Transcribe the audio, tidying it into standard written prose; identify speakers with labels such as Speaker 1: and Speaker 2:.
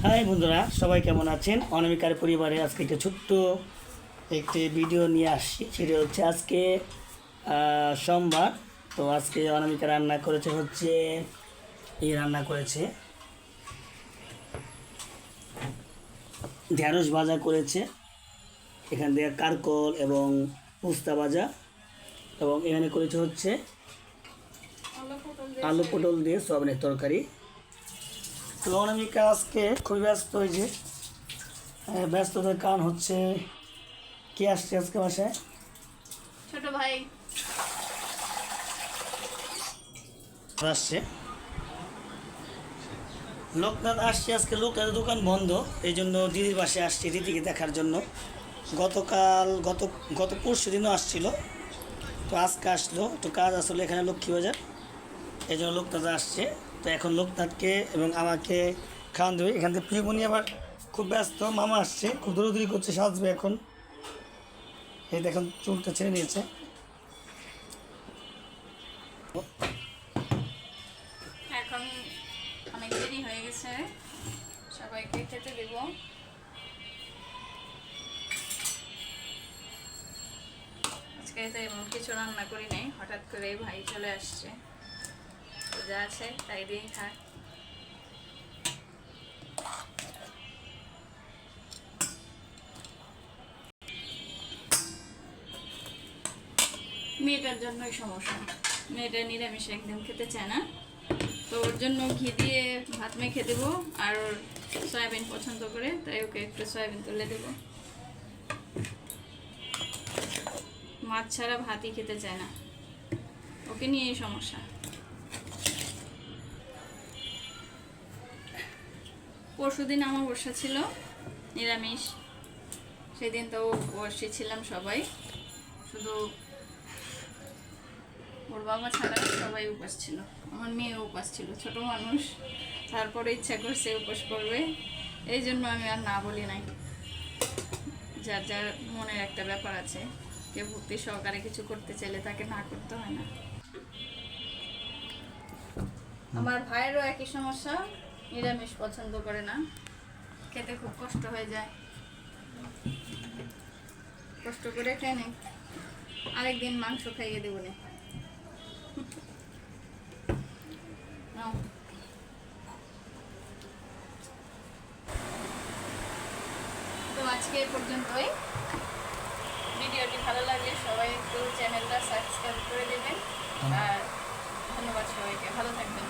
Speaker 1: High বন্ধুরা, সবাই কেমন আছেন? অনামিকার পরিবারে আজকে একটা ছোট্ট একটি ভিডিও নিয়ে আসছি। সেটা হচ্ছে আজকে সোমবার। তো আজকে অনামিকা রান্না করেছে হচ্ছে রান্না করেছে ঢেঁড়স ভাজা করেছে, এখান থেকে কারকল এবং পোস্তা ভাজা, এবং এখানে করেছে হচ্ছে আলু পটল দিয়ে সয়াবিনের তরকারি। তো অনামিকা আজকে খুবই ব্যস্ত হয়েছে। ব্যস্ততার কারণ হচ্ছে কে আসছে আজকে বাসায়?
Speaker 2: ছোট ভাই
Speaker 1: আসছে, লোকনাথ আসছে আজকে। লোকনাথের দোকান বন্ধ, এই জন্য দিদির বাসায় আসছে দিদিকে দেখার জন্য। গত পরশু দিনও আসছিল, তো আজকে আসলো, একটু কাজ আসলে এখানে লক্ষ্মীবাজার, এই জন্য লোকনাথ আসছে। তো এখন লোকনাথকে এবং আমাকে খাওয়ান দেবে। এখান থেকে প্রিয়মণি আবার খুব ব্যস্ত, মামা আসছে, খুব দৌড়দৌড়ি করছে, সাজবে এখন। এই দেখুন চুলটা ছেড়ে নিয়েছে।
Speaker 2: এখন অনেক দেরি হয়ে গেছে, সবাইকে খেতে দেব। আজকে তো এমন কিছু রান্না করি নাই, হঠাৎ করে ভাই চলে আসছে, তো যা আছে তাই দিয়েই থাক। মেয়েটার জন্যই সমস্যা, মেয়েটা নিরামিষ একদম খেতে চায় না, তো ওর জন্য ঘি দিয়ে ভাত মেখে দেবো। আর ওর সয়াবিন পছন্দ করে, তাই ওকে একটু সয়াবিন তুলে দেবো। মাছ ছাড়া ভাতই খেতে চায় না, ওকে নিয়েই সমস্যা। পরশুদিন আমার বর্ষা ছিল, নিরামিষ, সেদিন তো বসেছিলাম সবাই, শুধু ওর বাবা ছাড়া সবাই উপাস ছিল। আমার মেয়েও উপাস ছিল, ছোট মানুষ, তারপরে ইচ্ছা করছে উপাস করবে, এই জন্য আমি আর না বলি নাই। যার যার মনের একটা ব্যাপার আছে, কেউ ভক্তি সহকারে কিছু করতে চাইলে তাকে না করতে হয় না। আমার ভাইয়েরও একই সমস্যা, নিরামিষ পছন্দ করে না, খেতে খুব কষ্ট হয়ে যায়, কষ্ট করে খাই না, আরেকদিন মাংস খাইয়ে দেবো না। তো আজকে এই পর্যন্তই। ভিডিওটি ভালো লাগলে সবাই একটু চ্যানেলটা সাবস্ক্রাইব করে দেবেন, আর ধন্যবাদ সবাইকে, ভালো থাকবেন।